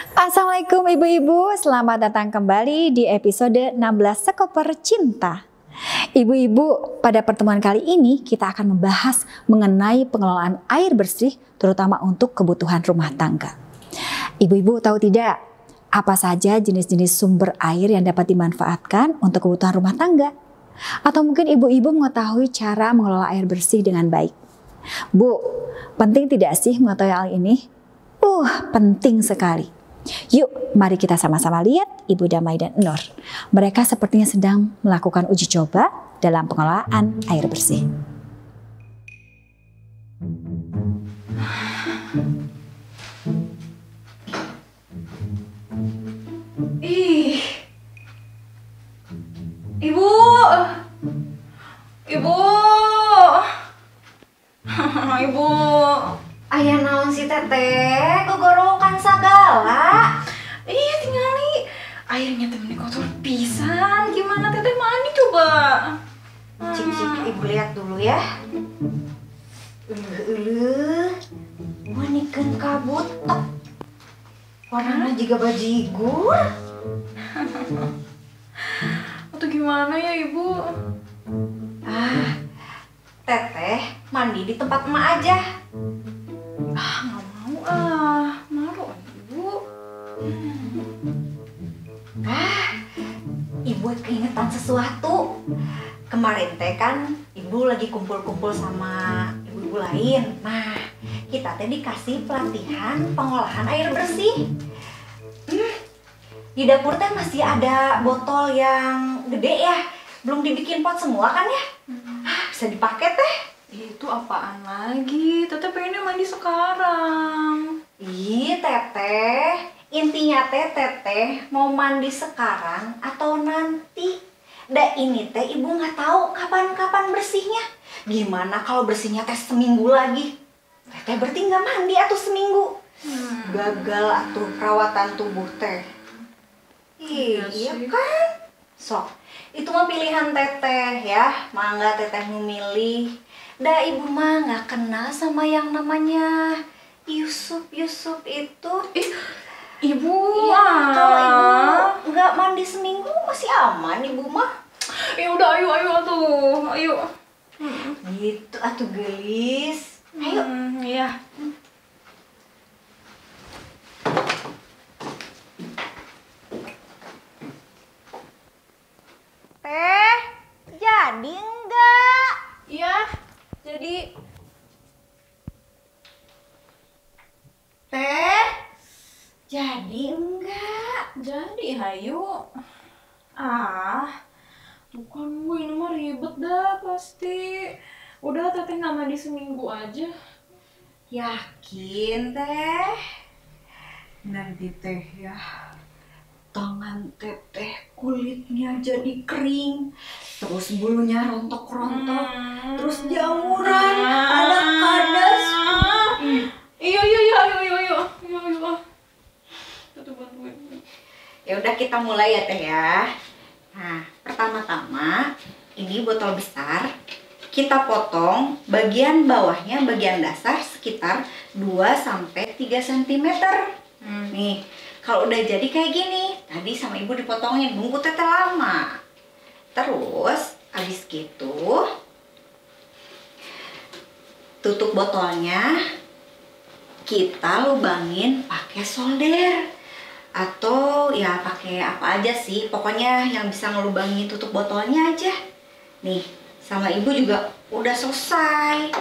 Assalamualaikum ibu-ibu, selamat datang kembali di episode 16 Sekoper Cinta. Ibu-ibu, pada pertemuan kali ini kita akan membahas mengenai pengelolaan air bersih terutama untuk kebutuhan rumah tangga. Ibu-ibu tahu tidak, apa saja jenis-jenis sumber air yang dapat dimanfaatkan untuk kebutuhan rumah tangga? Atau mungkin ibu-ibu mengetahui cara mengelola air bersih dengan baik? Bu, penting tidak sih mengetahui hal ini? Penting sekali. Yuk, mari kita sama-sama lihat Ibu Damai dan Nur. Mereka sepertinya sedang melakukan uji coba dalam pengelolaan air bersih. Ih, Ibu, Ibu, Aya naon si teteh, gogorokan sagala. iya tingali airnya temennya kotor pisan. Gimana teteh mandi coba? Cik, ibu lihat dulu ya. Wanikeun kabut. Warnanya juga bajigur. Atau gimana ya Ibu? Teteh mandi di tempat emak aja. Nggak mau malu Ibu. Ibu keingetan sesuatu. Kemarin teh kan ibu lagi kumpul-kumpul sama ibu-ibu lain. Nah, kita teh dikasih pelatihan pengolahan air bersih. Di dapur teh masih ada botol yang gede ya, belum dibikin pot semua kan ya? Bisa dipakai teh. Itu apaan lagi? Teteh pengennya mandi sekarang. Ih, teteh, intinya teteh mau mandi sekarang atau nanti. Ini teh ibu nggak tahu kapan bersihnya. Gimana kalau bersihnya teh seminggu lagi? Teteh berarti nggak mandi atau seminggu. Gagal atuh perawatan tubuh teh. Iya kan? Sok, itu mah pilihan teteh ya. Mangga teteh memilih. Ibu mah nggak kenal sama yang namanya Yusuf itu. Ibu, Ya, kalau ibu nggak mandi seminggu masih aman ibu mah. Ya udah, ayo. Gitu atuh gelis. Ayo. Iya. Teh, jadi enggak? Iya, jadi Teh, jadi enggak? jadi hayu. Bukan Bu, ini mah ribet dah pasti. Udah teteh nggak mandi seminggu aja. Yakin teh? Nanti teh ya, tangan teteh kulitnya jadi kering, terus bulunya rontok-rontok, terus jamuran, ada kadas. Iya, ayo. Tuh bantuin. Ya udah kita mulai ya teh ya. Nah, pertama-tama ini botol besar. Kita potong bagian bawahnya, bagian dasar sekitar 2-3 cm. Nih, kalau udah jadi kayak gini, tadi sama ibu dipotongin, nunggu teteh lama. Terus, habis gitu, tutup botolnya kita lubangin pakai solder. Atau ya pakai apa aja sih, pokoknya yang bisa ngelubangi tutup botolnya aja. Nih, sama ibu juga udah selesai.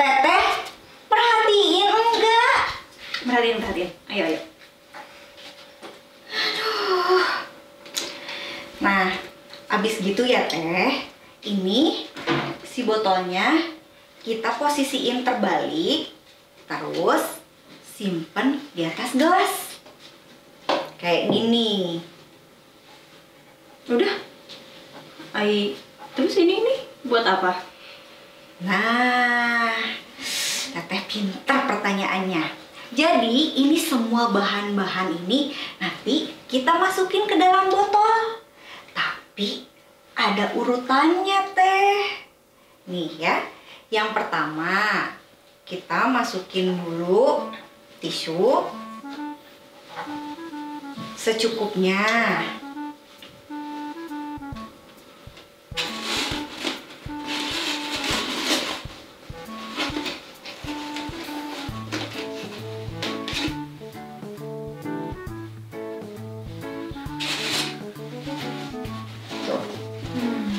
Teteh, perhatiin enggak? Perhatiin. Ayo. Aduh. Nah, abis gitu ya teh, ini si botolnya kita posisiin terbalik. Terus simpen di atas gelas kayak gini. Udah. Terus ini buat apa? Nah, teteh pintar pertanyaannya. Jadi ini semua bahan-bahan ini nanti kita masukin ke dalam botol. Tapi ada urutannya teh. Nih ya, yang pertama kita masukin dulu tisu secukupnya. Tuh,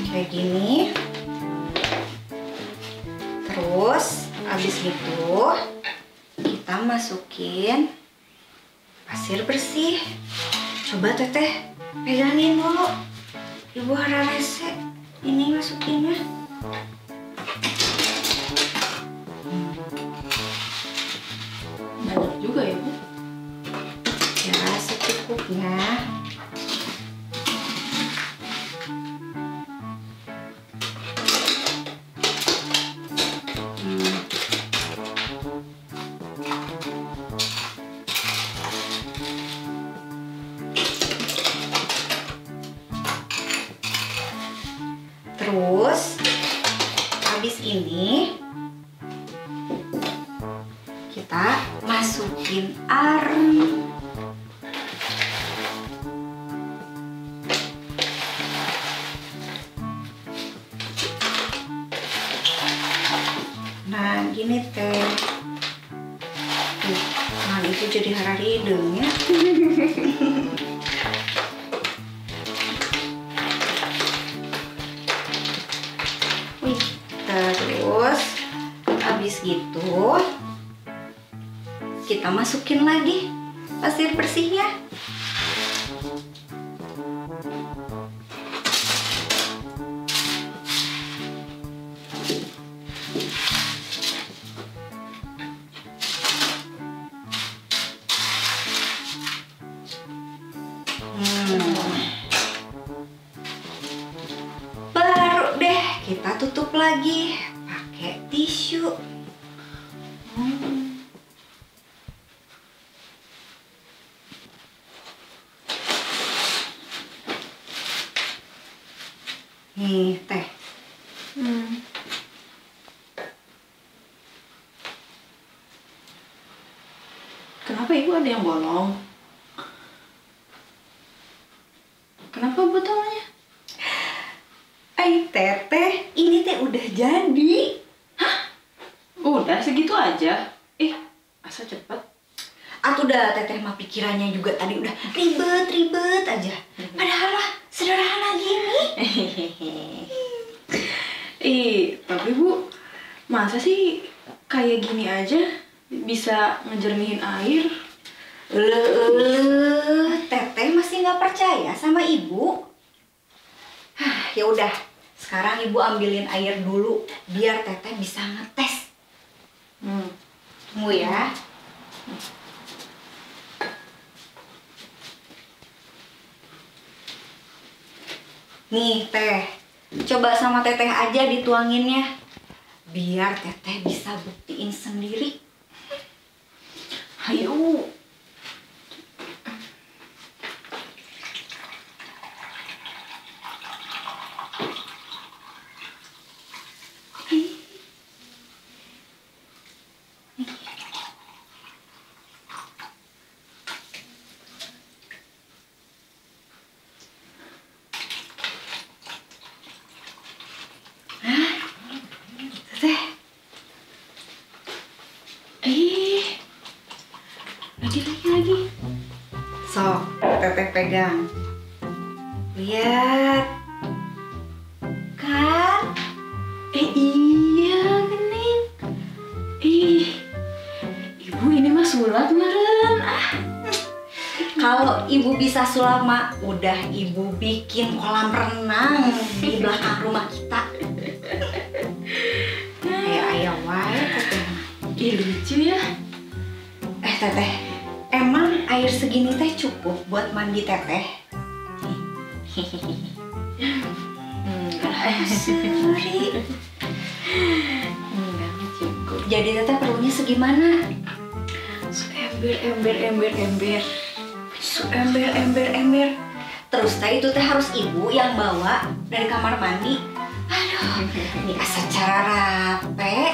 kayak gini. Terus habis itu kita masukin pasir bersih. Coba Teteh pegangin dulu. Ibu hararese ini masukinnya. Banyak juga ya, Bu. Ya, secukupnya. Terus habis ini kita masukin arem. Nah, gini Teh. Nah, itu jadi hararideng ya. Terus habis gitu kita masukin lagi pasir bersihnya. Baru deh kita tutup lagi pakai tisu. Nih Teh. Kenapa Ibu ada yang bolong? Kenapa botolnya? Ay Teteh, ini Teh udah jadi. Udah segitu aja. Asa cepet. Atuh dah Teteh mah pikirannya juga tadi udah ribet aja. Padahal mah sederhana gini. Tapi Bu, masa sih kayak gini aja bisa ngejernihin air? Teteh masih nggak percaya sama Ibu? Ya udah, sekarang Ibu ambilin air dulu biar Teteh bisa ngetes. Tunggu ya. Nih Teh, coba sama Teteh aja dituanginnya. Biar Teteh bisa buktiin sendiri. Ayo. Teh, Lagi. sok Teteh pegang. Lihat. Kan? Iya, Gening. Ibu ini mah sulap meren. Kalau Ibu bisa sulap mah, udah Ibu bikin kolam renang di belakang rumah kita. Ayah wae Teteh. Lucu ya. Teteh, emang air segini teh cukup buat mandi Teteh? Sorry. Enggak cukup. Jadi Teteh perlunya segimana? Ember. Terus teh itu teh harus Ibu yang bawa dari kamar mandi. Aduh, ini asa cara rape.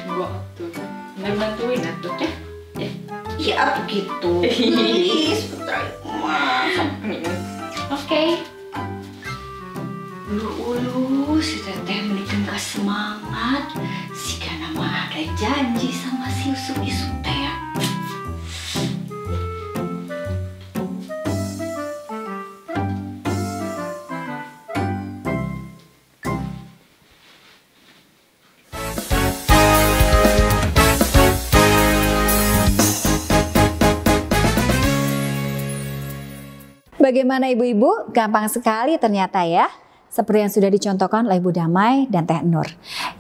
Waktu. bantuin atuh teh. Ya begitu. Please, putra masak. Oke. Ulu si teteh menikan semangat. Si kana mah ada janji sama si Yusuf teh. Bagaimana ibu-ibu? Gampang sekali ternyata ya. Seperti yang sudah dicontohkan oleh Ibu Damai dan Teh Nur.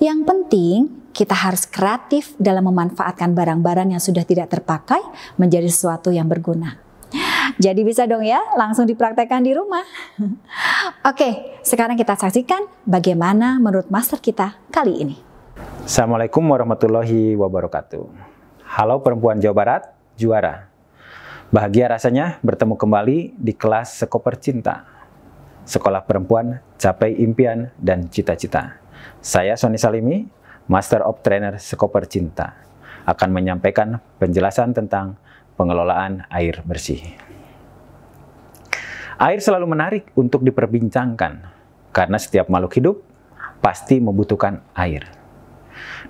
Yang penting kita harus kreatif dalam memanfaatkan barang-barang yang sudah tidak terpakai menjadi sesuatu yang berguna. Jadi bisa dong ya, langsung dipraktekkan di rumah. Oke, sekarang kita saksikan bagaimana menurut master kita kali ini. Assalamualaikum warahmatullahi wabarakatuh. Halo perempuan Jawa Barat, juara. Bahagia rasanya bertemu kembali di kelas Sekoper Cinta. Sekolah perempuan, capai impian dan cita-cita. Saya Sony Salimi, Master of Trainer Sekoper Cinta, akan menyampaikan penjelasan tentang pengelolaan air bersih. Air selalu menarik untuk diperbincangkan, karena setiap makhluk hidup pasti membutuhkan air.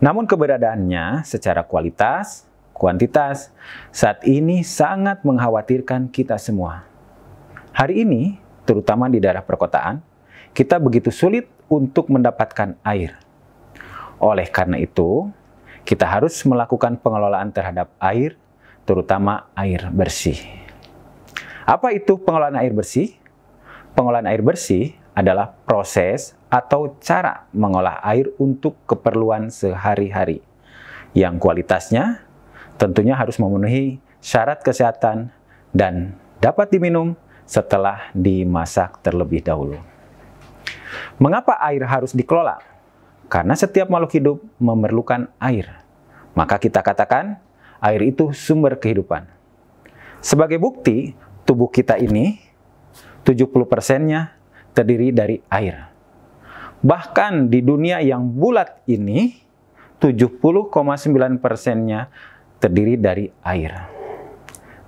Namun keberadaannya secara kualitas, kuantitas saat ini sangat mengkhawatirkan kita semua. Hari ini, terutama di daerah perkotaan, kita begitu sulit untuk mendapatkan air. Oleh karena itu, kita harus melakukan pengelolaan terhadap air, terutama air bersih. Apa itu pengelolaan air bersih? Pengelolaan air bersih adalah proses atau cara mengolah air untuk keperluan sehari-hari, yang kualitasnya tentunya harus memenuhi syarat kesehatan dan dapat diminum setelah dimasak terlebih dahulu. Mengapa air harus dikelola? Karena setiap makhluk hidup memerlukan air. Maka kita katakan air itu sumber kehidupan. Sebagai bukti, tubuh kita ini 70%-nya terdiri dari air. Bahkan di dunia yang bulat ini 70,9%-nya terdiri dari air.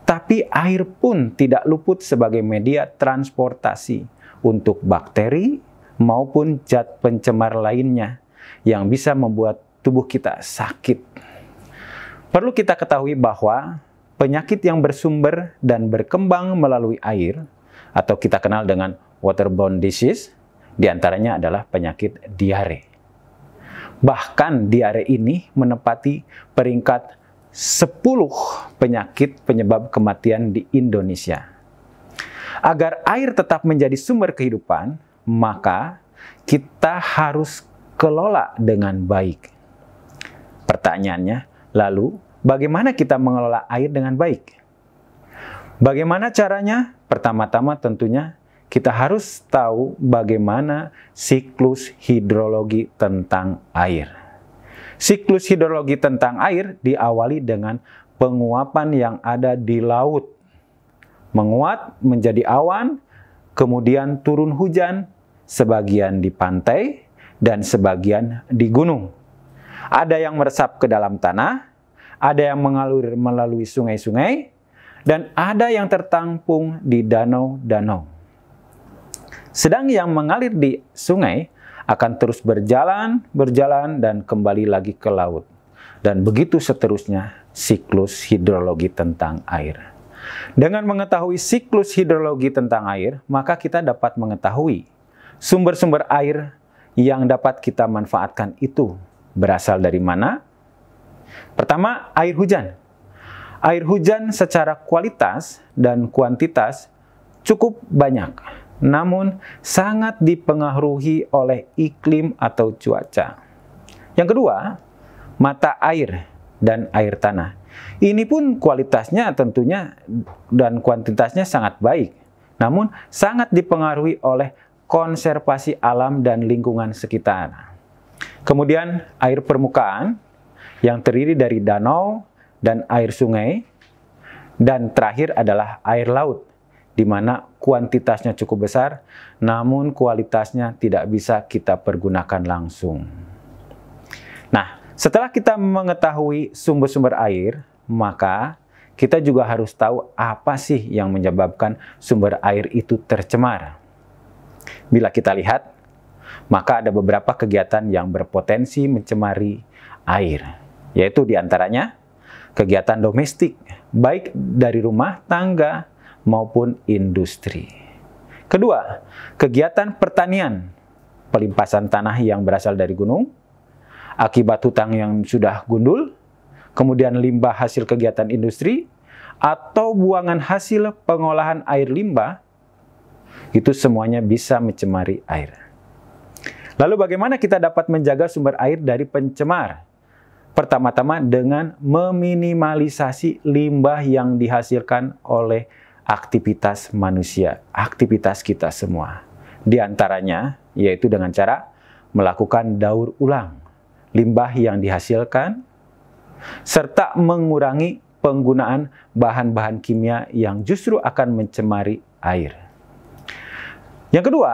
Tapi air pun tidak luput sebagai media transportasi untuk bakteri maupun zat pencemar lainnya yang bisa membuat tubuh kita sakit. Perlu kita ketahui bahwa penyakit yang bersumber dan berkembang melalui air atau kita kenal dengan waterborne disease, diantaranya adalah penyakit diare. Bahkan diare ini menempati peringkat 10 penyakit penyebab kematian di Indonesia. Agar air tetap menjadi sumber kehidupan, maka kita harus kelola dengan baik. Pertanyaannya, lalu bagaimana kita mengelola air dengan baik? Bagaimana caranya? Pertama-tama tentunya kita harus tahu bagaimana siklus hidrologi tentang air. Siklus hidrologi tentang air diawali dengan penguapan yang ada di laut. Menguat menjadi awan, kemudian turun hujan, sebagian di pantai dan sebagian di gunung. Ada yang meresap ke dalam tanah, ada yang mengalir melalui sungai-sungai, dan ada yang tertampung di danau-danau. Sedang yang mengalir di sungai akan terus berjalan, dan kembali lagi ke laut. Dan begitu seterusnya siklus hidrologi tentang air. Dengan mengetahui siklus hidrologi tentang air, maka kita dapat mengetahui sumber-sumber air yang dapat kita manfaatkan itu berasal dari mana? Pertama, air hujan. Air hujan secara kualitas dan kuantitas cukup banyak, namun sangat dipengaruhi oleh iklim atau cuaca. Yang kedua, mata air dan air tanah. Ini pun kualitasnya tentunya dan kuantitasnya sangat baik, namun sangat dipengaruhi oleh konservasi alam dan lingkungan sekitar. Kemudian air permukaan yang terdiri dari danau dan air sungai, dan terakhir adalah air laut, di mana kuantitasnya cukup besar, namun kualitasnya tidak bisa kita pergunakan langsung. Nah, Setelah kita mengetahui sumber-sumber air, maka kita juga harus tahu apa sih yang menyebabkan sumber air itu tercemar. Bila kita lihat, maka ada beberapa kegiatan yang berpotensi mencemari air, yaitu diantaranya kegiatan domestik, baik dari rumah tangga maupun industri. Kedua, kegiatan pertanian, pelimpasan tanah yang berasal dari gunung, akibat hutang yang sudah gundul, kemudian limbah hasil kegiatan industri, atau buangan hasil pengolahan air limbah, itu semuanya bisa mencemari air. Lalu bagaimana kita dapat menjaga sumber air dari pencemar? Pertama-tama dengan meminimalisasi limbah yang dihasilkan oleh aktivitas manusia, aktivitas kita semua. Di antaranya yaitu dengan cara melakukan daur ulang limbah yang dihasilkan, serta mengurangi penggunaan bahan-bahan kimia yang justru akan mencemari air. Yang kedua,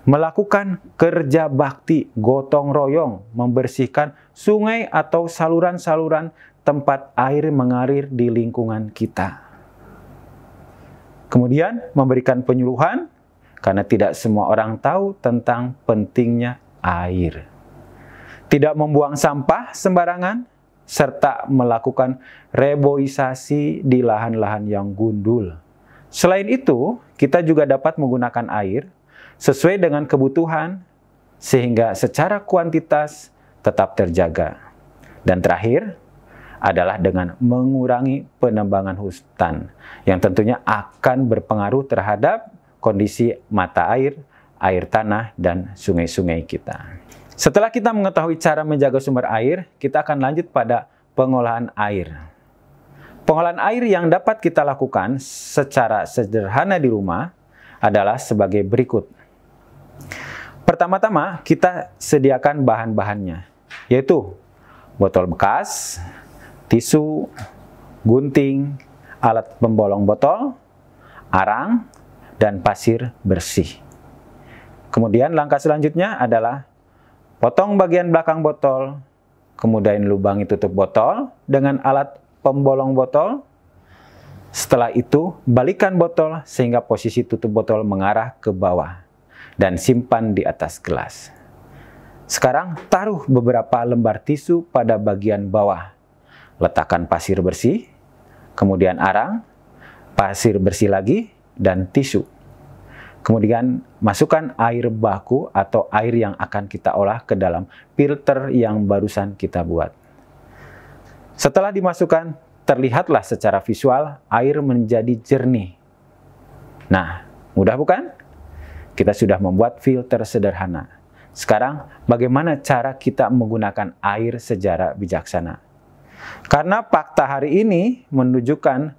melakukan kerja bakti gotong royong membersihkan sungai atau saluran-saluran tempat air mengalir di lingkungan kita. Kemudian memberikan penyuluhan karena tidak semua orang tahu tentang pentingnya air. Tidak membuang sampah sembarangan, serta melakukan reboisasi di lahan-lahan yang gundul. Selain itu, kita juga dapat menggunakan air sesuai dengan kebutuhan, sehingga secara kuantitas tetap terjaga. Dan terakhir adalah dengan mengurangi penebangan hutan, yang tentunya akan berpengaruh terhadap kondisi mata air, air tanah, dan sungai-sungai kita. Setelah kita mengetahui cara menjaga sumber air, kita akan lanjut pada pengolahan air. Pengolahan air yang dapat kita lakukan secara sederhana di rumah adalah sebagai berikut. Pertama-tama, kita sediakan bahan-bahannya, yaitu botol bekas, tisu, gunting, alat pembolong botol, arang, dan pasir bersih. Kemudian langkah selanjutnya adalah potong bagian belakang botol, kemudian lubangi tutup botol dengan alat pembolong botol. Setelah itu, balikkan botol sehingga posisi tutup botol mengarah ke bawah dan simpan di atas gelas. Sekarang, taruh beberapa lembar tisu pada bagian bawah. Letakkan pasir bersih, kemudian arang, pasir bersih lagi, dan tisu. Kemudian masukkan air baku atau air yang akan kita olah ke dalam filter yang barusan kita buat. Setelah dimasukkan, terlihatlah secara visual air menjadi jernih. Nah, mudah bukan? Kita sudah membuat filter sederhana. Sekarang, bagaimana cara kita menggunakan air secara bijaksana? Karena fakta hari ini menunjukkan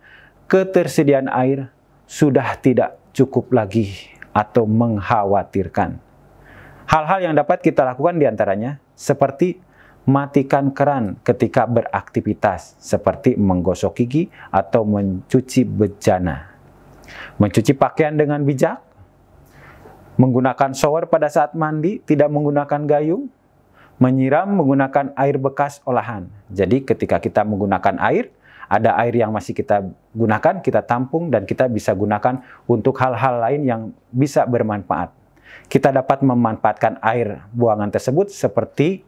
ketersediaan air sudah tidak cukup lagi atau mengkhawatirkan. Hal-hal yang dapat kita lakukan diantaranya seperti matikan keran ketika beraktivitas, seperti menggosok gigi atau mencuci bejana. Mencuci pakaian dengan bijak, menggunakan shower pada saat mandi, tidak menggunakan gayung, menyiram menggunakan air bekas olahan. Jadi ketika kita menggunakan air, ada air yang masih kita gunakan, kita tampung, dan kita bisa gunakan untuk hal-hal lain yang bisa bermanfaat. Kita dapat memanfaatkan air buangan tersebut seperti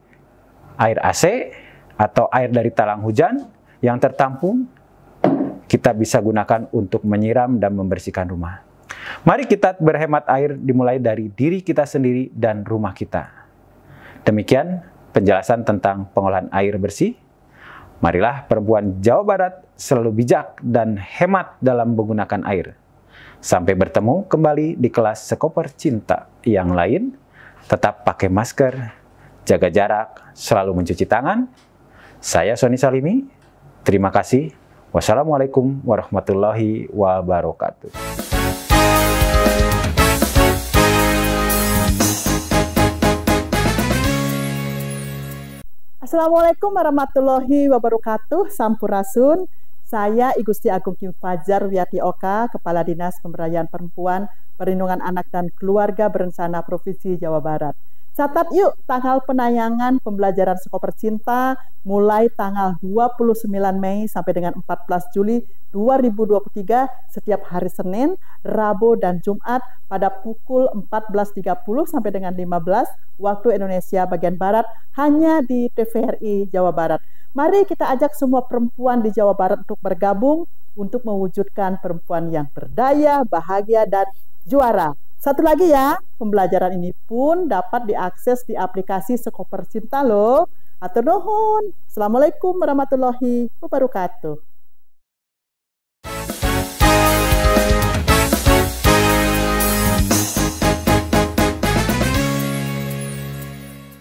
air AC atau air dari talang hujan yang tertampung, kita bisa gunakan untuk menyiram dan membersihkan rumah. Mari kita berhemat air dimulai dari diri kita sendiri dan rumah kita. Demikian penjelasan tentang pengolahan air bersih. Marilah perempuan Jawa Barat selalu bijak dan hemat dalam menggunakan air. Sampai bertemu kembali di kelas Sekoper Cinta yang lain. Tetap pakai masker, jaga jarak, selalu mencuci tangan. Saya Sony Salimi. Terima kasih. Wassalamualaikum warahmatullahi wabarakatuh. Assalamualaikum warahmatullahi wabarakatuh. Sampurasun. Saya I Gusti Agung Kim Fajar Wiyati Oka, Kepala Dinas Pemberdayaan Perempuan, Perlindungan Anak dan Keluarga Berencana Provinsi Jawa Barat. Catat yuk tanggal penayangan pembelajaran Sekoper Cinta mulai tanggal 29 Mei sampai dengan 14 Juli 2023 setiap hari Senin, Rabu, dan Jumat pada pukul 14.30 sampai dengan 15 waktu Indonesia bagian Barat hanya di TVRI Jawa Barat. Mari kita ajak semua perempuan di Jawa Barat untuk bergabung untuk mewujudkan perempuan yang berdaya, bahagia, dan juara. Satu lagi ya, pembelajaran ini pun dapat diakses di aplikasi Sekoper Cinta loh. Atur nuhun. Assalamualaikum warahmatullahi wabarakatuh.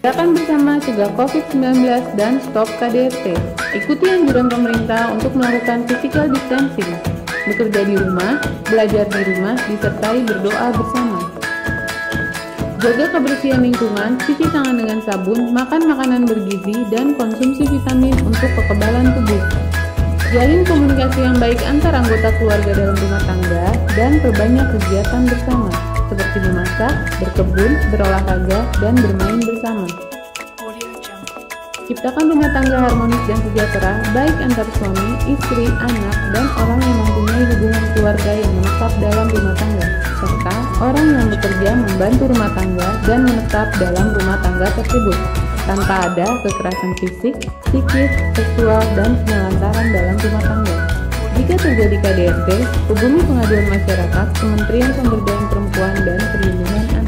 Gerakan bersama cegah COVID-19 dan stop KDRT. Ikuti anjuran pemerintah untuk melakukan physical distancing, bekerja di rumah, belajar di rumah, disertai berdoa bersama. Jaga kebersihan lingkungan, cuci tangan dengan sabun, makan makanan bergizi, dan konsumsi vitamin untuk kekebalan tubuh. Jalin komunikasi yang baik antar anggota keluarga dalam rumah tangga, dan perbanyak kegiatan bersama, seperti memasak, berkebun, berolahraga, dan bermain bersama. Ciptakan rumah tangga harmonis dan sejahtera, baik antar suami, istri, anak, dan orang yang mempunyai hubungan keluarga yang menetap dalam rumah tangga, serta orang yang bekerja membantu rumah tangga dan menetap dalam rumah tangga tersebut, tanpa ada kekerasan fisik, psikis, seksual, dan penelantaran dalam rumah tangga. Jika terjadi KDRT, hubungi pengaduan masyarakat Kementerian Pemberdayaan Perempuan dan Perlindungan Anak.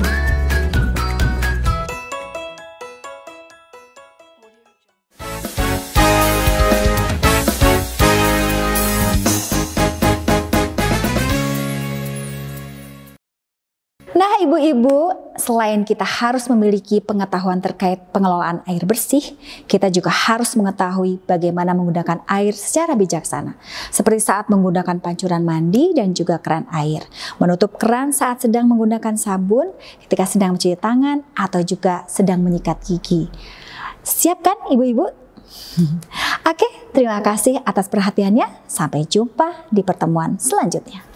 Nah, ibu-ibu, selain kita harus memiliki pengetahuan terkait pengelolaan air bersih, kita juga harus mengetahui bagaimana menggunakan air secara bijaksana. Seperti saat menggunakan pancuran mandi dan juga keran air. Menutup keran saat sedang menggunakan sabun, ketika sedang mencuci tangan, atau juga sedang menyikat gigi. Siap kan, ibu-ibu? Oke, terima kasih atas perhatiannya. Sampai jumpa di pertemuan selanjutnya.